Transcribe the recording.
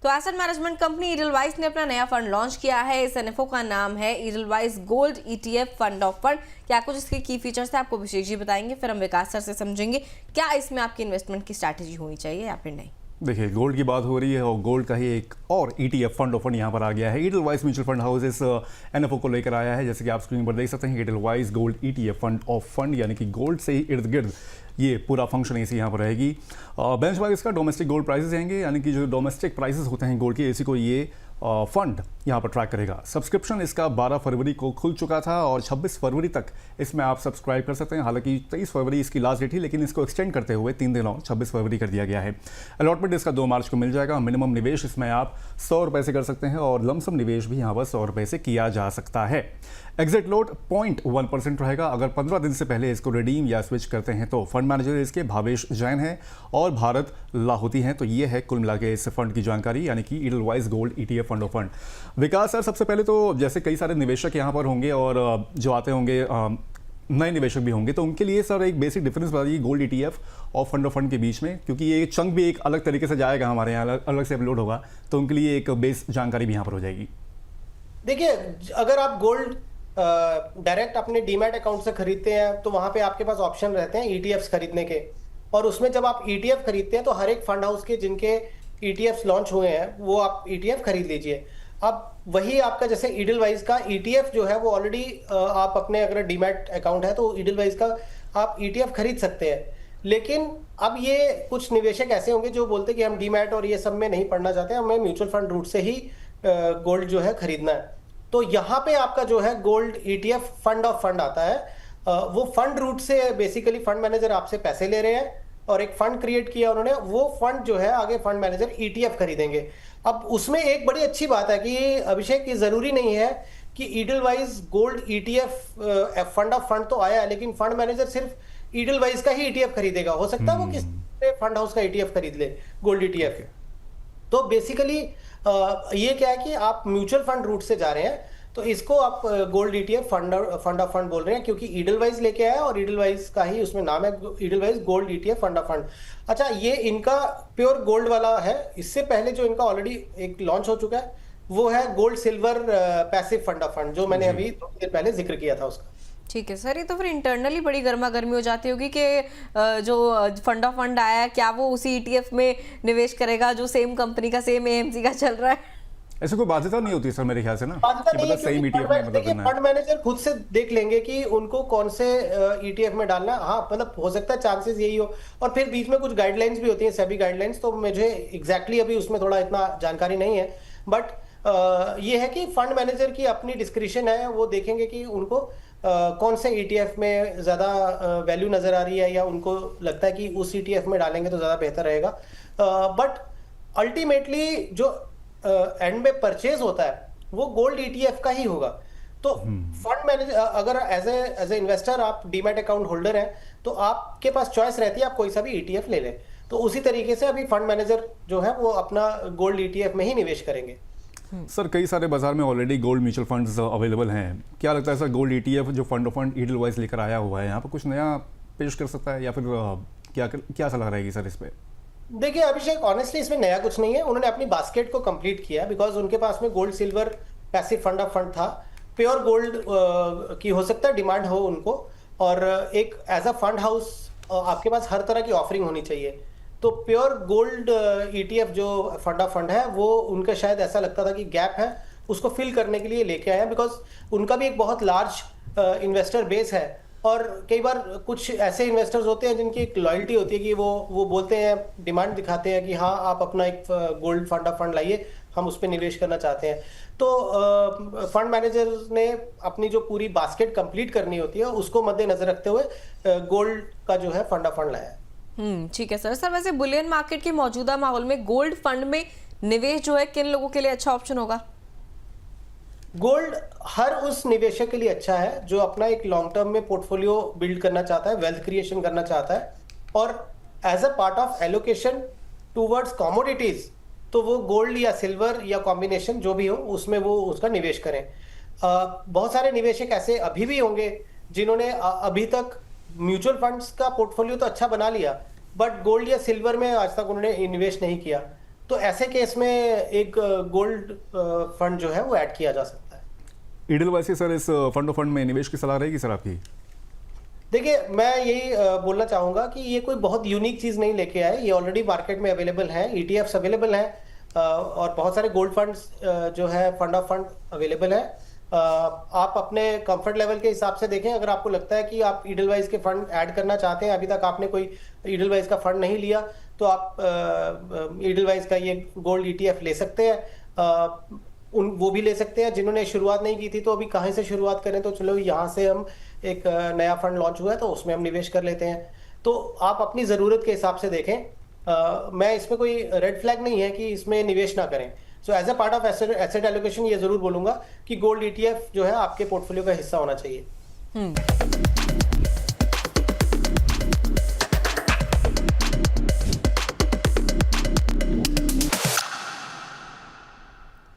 तो asset management company Edelweiss ने अपना नया फंड लॉन्च किया है। इस एनएफओ का नाम है Edelweiss gold ETF fund of fund. क्या कुछ इसके की फीचर्स है आपको विशेष जी बताएंगे, फिर हम विकास सर से समझेंगे क्या इसमें आपकी इन्वेस्टमेंट की स्ट्रैटेजी होनी चाहिए या फिर नहीं। देखिए, गोल्ड की बात हो रही है और गोल्ड का ही एक और ETF फंड ऑफ फंड यहाँ पर आ गया है। ईडलवाइज म्यूचुअल फंड हाउस इस एनएफओ को लेकर आया है। जैसे कि आप स्क्रीन पर देख सकते हैं, Edelweiss gold ETF fund of fund, यानी कि गोल्ड से ही इर्द गिर्द ये पूरा फंक्शन इसी यहाँ पर रहेगी। बेंचमार्क इसका डोमेस्टिक गोल्ड प्राइसेस रहेंगे, यानी कि जो डोमेस्टिक प्राइसेस होते हैं गोल्ड के, इसी को ये फंड यहाँ पर ट्रैक करेगा। सब्सक्रिप्शन इसका 12 फरवरी को खुल चुका था और 26 फरवरी तक इसमें आप सब्सक्राइब कर सकते हैं। हालांकि 23 फरवरी इसकी लास्ट डेट थी, लेकिन इसको एक्सटेंड करते हुए 3 दिन और 26 फरवरी कर दिया गया है। अलॉटमेंट इसका 2 मार्च को मिल जाएगा। मिनिमम निवेश इसमें आप 100 रुपये से कर सकते हैं और लमसम निवेश भी यहाँ पर 100 रुपये से किया जा सकता है। एग्जिट लोड 0.1% रहेगा। अगर 15 दिन से पहले इसको रिडीम या स्विच करते हैं तो फंड मैनेजर इसके भावेश जैन है और भारत लाहौती हैं। तो ये है कुल मिला के इस फंड की जानकारी, यानी कि Edelweiss gold ETF fund of fund. Vikas sir, सबसे पहले तो जैसे कई सारे निवेशक यहाँ पर होंगे और जो आते होंगे नए निवेशक भी होंगे, तो उनके लिए सर एक बेसिक डिफरेंस बता दीजिए गोल्ड ETF और फंड ऑफ फंड के बीच में, क्योंकि ये चंक भी एक अलग तरीके से जाएगा, हमारे यहाँ अलग से अपलोड होगा, तो उनके लिए एक बेस जानकारी भी यहाँ पर हो जाएगी। देखिए, अगर आप गोल्ड डायरेक्ट अपने डीमैट अकाउंट से खरीदते हैं तो वहां पे आपके पास ऑप्शन रहते हैं ETFs खरीदने के, और उसमें जब आप ETF खरीदते हैं तो हर एक फंड हाउस के जिनके ETFs लॉन्च हुए हैं वो आप ETF खरीद लीजिए। अब वही आपका जैसे ईडलवाइज का ETF जो है वो ऑलरेडी आप अपने अगर डीमैट अकाउंट है तो ईडलवाइज का आप ETF खरीद सकते हैं। लेकिन अब ये कुछ निवेशक ऐसे होंगे जो बोलते हैं कि हम डीमैट और ये सब में नहीं पढ़ना चाहते, हमें म्यूचुअल फंड रूट से ही गोल्ड जो है खरीदना है। तो यहाँ पे आपका जो है gold ETF fund of fund आता है। वो फंड रूट से बेसिकली फंड मैनेजर आपसे पैसे ले रहे हैं और एक फंड क्रिएट किया उन्होंने, वो फंड जो है आगे फंड मैनेजर ETF खरीदेंगे। अब उसमें एक बड़ी अच्छी बात है कि अभिषेक, ये जरूरी नहीं है कि Edelweiss gold ETF fund of fund तो आया है, लेकिन फंड मैनेजर सिर्फ ईडलवाइज का ही ETF खरीदेगा। हो सकता है वो किसी फंड हाउस का ETF खरीद ले गोल्ड ETF। तो बेसिकली ये क्या है कि आप म्यूचुअल फंड रूट से जा रहे हैं, तो इसको आप gold ETF fund of fund बोल रहे हैं, क्योंकि ईडलवाइज लेके आया और ईडलवाइज का ही उसमें नाम है Edelweiss gold ETF fund of fund. अच्छा, ये इनका प्योर गोल्ड वाला है। इससे पहले जो इनका ऑलरेडी एक लॉन्च हो चुका है वो है gold silver passive fund of fund, जो मैंने अभी 2 दिन पहले जिक्र किया था उसका। ठीक है सर, ये तो फिर इंटरनली बड़ी गर्मा गर्मी हो जाती होगी कि जो फंड ऑफ फंड आया है क्या वो उसी ETF में निवेश करेगा जो सेम कंपनी का, सेम AMC का चल रहा है। ऐसे कोई बाध्यता नहीं होती सर मेरे ख्याल से ना, बाध्यता नहीं है, सही ETF में देखिए फंड मैनेजर खुद से देख लेंगे कि उनको कौन से ETF में डालना है। हाँ, मतलब हो सकता है चांसेस यही हो, और फिर बीच में कुछ गाइडलाइंस भी होती हैं, सेबी गाइडलाइंस, तो मुझे एग्जैक्टली अभी उसमें थोड़ा इतना जानकारी नहीं है। बट ये है कि फंड मैनेजर की अपनी डिस्क्रिप्शन है, वो देखेंगे कि उनको कौन से ETF में ज्यादा वैल्यू नजर आ रही है या उनको लगता है कि उस ETF में डालेंगे तो ज्यादा बेहतर रहेगा। बट अल्टीमेटली जो एंड में परचेज होता है वो गोल्ड ETF का ही होगा। तो फंड मैनेजर अगर एज ए इन्वेस्टर आप डीमैट अकाउंट होल्डर हैं तो आपके पास चॉइस रहती है, आप कोई सा भी ETF ले लें। तो उसी तरीके से अभी फंड मैनेजर जो है वो अपना गोल्ड ETF में ही निवेश करेंगे। सर, कई सारे बाजार में already gold mutual funds available हैं। क्या लगता है सर, गोल्ड ETF जो फंड ऑफ फंड ईडलवाइज लेकर आया हुआ है यहाँ पर कुछ नया पेश कर सकता है या फिर क्या सलाह रहेगी सर इस पे? देखिए अभिषेक, ऑनेस्टली इसमें नया कुछ नहीं है। उन्होंने अपनी बास्केट को कंप्लीट किया बिकॉज उनके पास में gold silver passive fund of fund था। प्योर गोल्ड की हो सकता है डिमांड हो उनको, और एक एज अ फंड हाउस आपके पास हर तरह की ऑफरिंग होनी चाहिए। तो प्योर गोल्ड ETF जो फंड ऑफ फंड है वो उनका शायद ऐसा लगता था कि गैप है, उसको फिल करने के लिए लेके आए हैं, बिकॉज उनका भी एक बहुत लार्ज इन्वेस्टर बेस है। और कई बार कुछ ऐसे इन्वेस्टर्स होते हैं जिनकी एक लॉयल्टी होती है कि वो बोलते हैं, डिमांड दिखाते हैं कि हाँ आप अपना एक गोल्ड फंड ऑफ फंड लाइए, हम उस पर निवेश करना चाहते हैं। तो फंड मैनेजर ने अपनी जो पूरी बास्केट कंप्लीट करनी होती है उसको मद्देनजर रखते हुए गोल्ड का जो है फंड ऑफ फंड लाया है। ठीक है सर। वैसे बुलियन मार्केट के मौजूदा माहौल में गोल्ड फंड में निवेश जो है किन लोगों के लिए अच्छा ऑप्शन होगा? गोल्ड हर उस निवेशक के लिए अच्छा है जो अपना एक लॉन्ग टर्म में पोर्टफोलियो बिल्ड करना चाहता है, वेल्थ क्रिएशन करना चाहता है, और as a part of allocation towards commodities तो वो गोल्ड या सिल्वर या कॉम्बिनेशन जो भी हो उसमें वो उसका निवेश करें। बहुत सारे निवेशक ऐसे अभी भी होंगे जिन्होंने अभी तक म्यूचुअल फंड्स का पोर्टफोलियो तो अच्छा बना लिया बट गोल्ड या सिल्वर में आज तक उन्होंने इन्वेस्ट नहीं किया। तो ऐसे केस में एक गोल्ड फंड जो है वो ऐड किया जा सकता है। ईडलवाइस के सर इस फंड ऑफ फंड में निवेश की सलाह रहेगी सर आपकी? देखिए, मैं यही बोलना चाहूंगा कि ये कोई बहुत यूनिक चीज नहीं लेके आए, ये ऑलरेडी मार्केट में अवेलेबल है, ईटीएफ्स अवेलेबल हैं, और बहुत सारे गोल्ड फंड्स जो है फंड ऑफ फंड अवेलेबल है। आप अपने कंफर्ट लेवल के हिसाब से देखें, अगर आपको लगता है कि आप ईडलवाइस के फंड ऐड करना चाहते हैं, अभी तक आपने कोई ईडलवाइस का फंड नहीं लिया, तो आप ईडलवाइस का ये गोल्ड ईटीएफ ले सकते हैं। वो भी ले सकते हैं जिन्होंने शुरुआत नहीं की थी, तो अभी कहाँ से शुरुआत करें, तो चलो यहाँ से हम एक नया फंड लॉन्च हुआ है तो उसमें हम निवेश कर लेते हैं। तो आप अपनी ज़रूरत के हिसाब से देखें। मैं इसमें कोई रेड फ्लैग नहीं है कि इसमें निवेश ना करें। So as a part of asset allocation ये ज़रूर बोलूँगा कि गोल्ड ईटीएफ जो है आपके पोर्टफोलियो का हिस्सा होना चाहिए।